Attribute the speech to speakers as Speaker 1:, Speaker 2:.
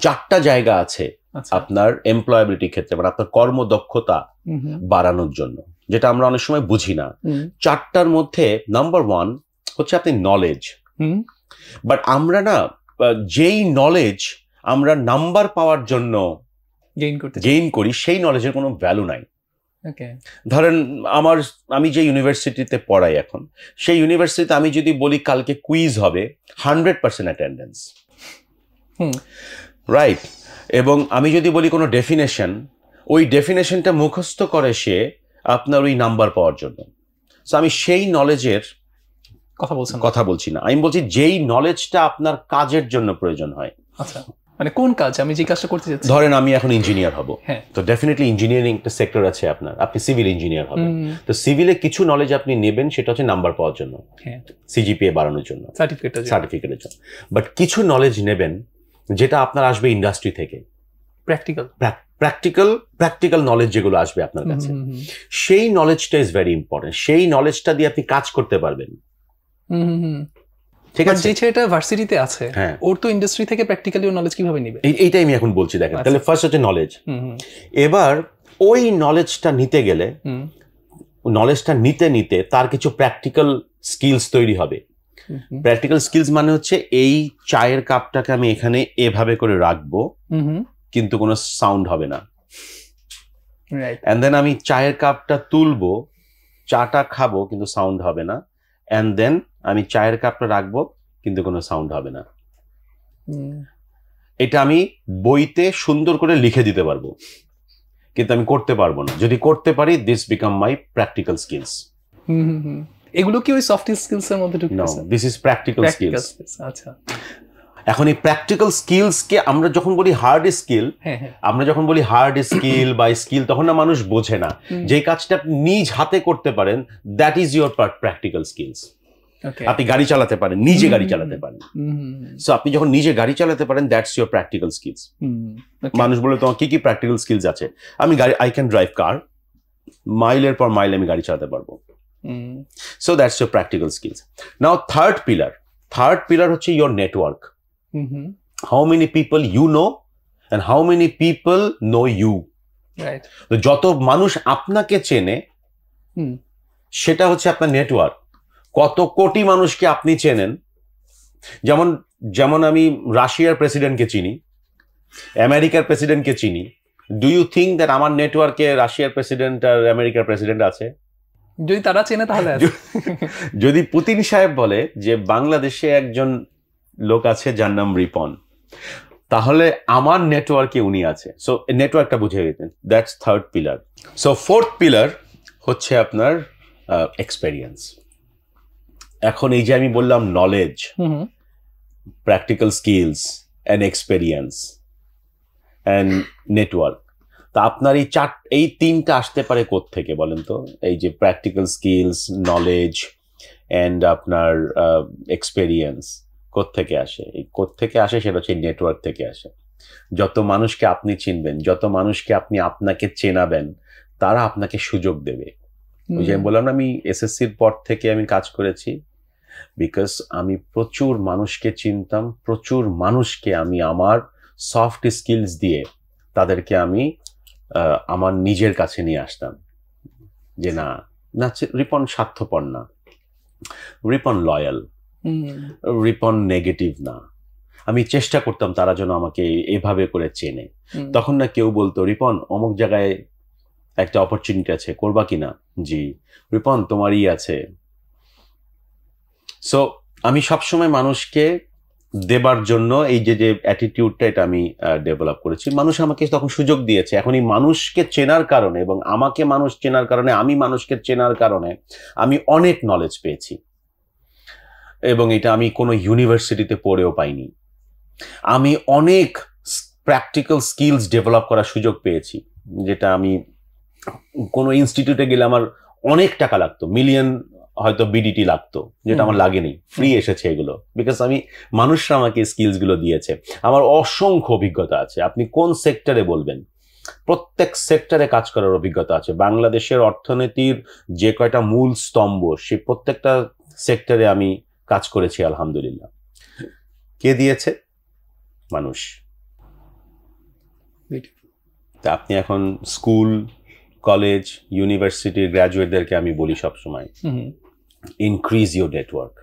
Speaker 1: 4টা জায়গা আছে আপনার এমপ্লয়াবিলিটি ক্ষেত্রে, মানে আপনার কর্মদক্ষতা বাড়ানোর জন্য, যেটা আমরা অনেক সময় বুঝি না। 4টার মধ্যে নাম্বার 1 হচ্ছে আপনি নলেজ। বাট আমরা না, যেই নলেজ আমরা নাম্বার পাওয়ার জন্য গেইন করি, সেই নলেজের কোনো ভ্যালু নাই। ধরেন আমি যে ইউনিভার্সিটিতে পড়াই এখন, সেই ইউনিভার্সিটিতে আমি যদি বলি কালকে কুইজ হবে, 100% অ্যাটেন্ডেন্স, রাইট? এবং আমি যদি বলি কোনো ডেফিনেশন, ওই ডেফিনেশনটা মুখস্থ করে সে আপনার ওই নাম্বার পাওয়ার জন্য। সো আমি সেই নলেজের কথা বলছি না, আমি বলছি যেই নলেজটা আপনার কাজের জন্য প্রয়োজন হয়।
Speaker 2: আচ্ছা, মানে কোন কাজ? আমি যে কাজটা করতে চাচ্ছি,
Speaker 1: ধরেন আমি এখন ইঞ্জিনিয়ার হব, তো ডেফিনেটলি ইঞ্জিনিয়ারিং একটা সেক্টর আছে আপনার, আপনি সিভিল ইঞ্জিনিয়ার হবেন, তো সিভিলে কিছু নলেজ আপনি নেবেন, সেটা হচ্ছে নাম্বার পাওয়ার জন্য, সিজিপিএ বাড়ানোর জন্য, সার্টিফিকেটের জন্য। বাট কিছু নলেজ নেবেন যেটা আপনার আসবে ইন্ডাস্ট্রি থেকে, প্র্যাকটিক্যাল নলেজ যেগুলো আসবে আপনার কাছে, সেই নলেজটা ইজ ভেরি ইম্পর্টেন্ট। সেই নলেজটা দিয়ে আপনি কাজ করতে পারবেন। ঠিক আছে,
Speaker 2: যে ছেলেটা ভার্সিটিতে আছে, ওর তো ইন্ডাস্ট্রি থেকে প্র্যাকটিক্যালি নলেজ কিভাবে নেবে,
Speaker 1: এইটাই আমি এখন বলছি। দেখেন, তাহলে ফার্স্ট হচ্ছে নলেজ। এবার ওই নলেজটা নিতে গেলে, নলেজটা নিতে তার কিছু প্র্যাকটিক্যাল স্কিলস তৈরি হবে। প্র্যাকটিক্যাল স্কিলস মানে হচ্ছে এই চায়ের কাপটাকে আমি এখানে এভাবে করে রাখবো, কিন্তু কোনো সাউন্ড হবে না, এন্ড দেন আমি চায়ের কাপটা তুলবো, চাটা খাবো, কিন্তু সাউন্ড হবে না, এন্ড দেন আমি চায়ের কাপটা রাখবো, কিন্তু কোনো সাউন্ড হবে না। এটা আমি বইতে সুন্দর করে লিখে দিতে পারবো, কিন্তু আমি করতে পারবো না। যদি করতে পারি, this become my practical skills.
Speaker 2: এগুলো কি ওই সফট স্কিলস এর মধ্যে ঢুকতেছে?
Speaker 1: No, this is practical skills.
Speaker 2: আচ্ছা,
Speaker 1: এখন এই প্র্যাকটিক্যাল স্কিলস কে আমরা যখন বলি হার্ড স্কিল, বা স্কিল, তখন না মানুষ বোঝে না যে কাজটা আপনি নিজ হাতে করতে পারেন, that is your practical skills. আপনি গাড়ি চালাতে পারেন, নিজে গাড়ি চালাতে পারেন, সো আপনি যখন নিজে গাড়ি চালাতে পারেন, দ্যাটস ইউর প্র্যাকটিক্যাল স্কিলস। মানুষ বলে তোমার কি কি প্র্যাকটিক্যাল স্কিলস আছে? আমি আই ক্যান ড্রাইভ কার, মাইলের পর মাইল আমি গাড়ি চালাতে পারবো, so that's your practical skills. Now third pillar হচ্ছে your network. How many people you know and how many people know you?
Speaker 2: Right.
Speaker 1: তো যত মানুষ আপনাকে চেনে, সেটা হচ্ছে আপনার নেটওয়ার্ক। কত কোটি মানুষকে আপনি চেনেন। যেমন আমি রাশিয়ার প্রেসিডেন্টকে চিনি, আমেরিকার প্রেসিডেন্টকে চিনি। ডু ইউ থিঙ্ক দ্যাট আমার নেটওয়ার্কে রাশিয়ার প্রেসিডেন্ট আর আমেরিকার প্রেসিডেন্ট আছে?
Speaker 2: যদি তারা চেনে তাহলে
Speaker 1: যদি পুতিন সাহেব বলে যে বাংলাদেশে একজন লোক আছে যার নাম রিপন, তাহলে আমার নেটওয়ার্কে উনি আছে। সো নেটওয়ার্কটা বুঝে গেছেন, that's third pillar. So fourth pillar হচ্ছে আপনার এক্সপেরিয়েন্স। এখন এই যে আমি বললাম knowledge, practical skills and experience and network, তা আপনার এই তিনটা আসতে পারে কোত্থেকে বলেন তো? এই যে প্র্যাকটিক্যাল স্কিলস, নলেজ অ্যান্ড আপনার এক্সপেরিয়েন্স কোত্থেকে আসে? এই কোত্থেকে আসে সেটা হচ্ছে নেটওয়ার্ক থেকে আসে। যত মানুষকে আপনি চিনবেন, যত মানুষকে আপনি আপনাকে চেনাবেন, তারা আপনাকে সুযোগ দেবে। ওই যে আমি বললাম না, আমি এসএসসির পর থেকে আমি কাজ করেছি, বিকজ আমি প্রচুর মানুষকে চিনতাম, প্রচুর মানুষকে আমি আমার সফট স্কিলস দিয়ে তাদেরকে আমি আমার নিজের কাছে নিয়ে আসতাম। যে না, রিপন স্বার্থপর না, রিপন লয়াল, রিপন নেগেটিভ না। আমি চেষ্টা করতাম তারা যেন আমাকে এভাবে করে চেনে। তখন না কেউ বলতো, রিপন অমুক জায়গায় একটা অপরচুনিটি আছে, করবা কিনা? জি। রিপন তোমারই আছে। সো আমি সবসময় মানুষকে দেবার জন্য এই যে অ্যাটিটিউডটা, এটা আমি ডেভেলপ করেছি। মানুষ আমাকে তখন সুযোগ দিয়েছে। এখন এই মানুষকে চেনার কারণে এবং আমাকে মানুষ চেনার কারণে, আমি মানুষকে চেনার কারণে আমি অনেক নলেজ পেয়েছি, এবং এটা আমি কোনো ইউনিভার্সিটিতে পড়েও পাইনি। আমি অনেক প্র্যাকটিক্যাল স্কিলস ডেভেলপ করার সুযোগ পেয়েছি, যেটা আমি কোনো ইনস্টিটিউটে গেলে আমার অনেক টাকা লাগতো, মিলিয়ন হয়তো বিডিটি লাগতো, যেটা আমার লাগেনি, ফ্রি এসেছে এগুলো, বিকজ মানুষরা আমাকে স্কিলস গুলো দিয়েছে। আমার অসংখ্য অভিজ্ঞতা আছে। আপনি কোন সেক্টরে বলবেন, প্রত্যেক সেক্টরে কাজ করার অভিজ্ঞতা আছে। বাংলাদেশের অর্থনীতির যে কয়টা মূল স্তম্ভ, সে প্রত্যেকটা সেক্টরে আমি কাজ করেছি, আলহামদুলিল্লাহ। কে দিয়েছে? মানুষ। তা আপনি এখন স্কুল, কলেজ, ইউনিভার্সিটির গ্র্যাজুয়েটদেরকে আমি বলি সবসময়, ইনক্রিজ ইউর নেটওয়ার্ক।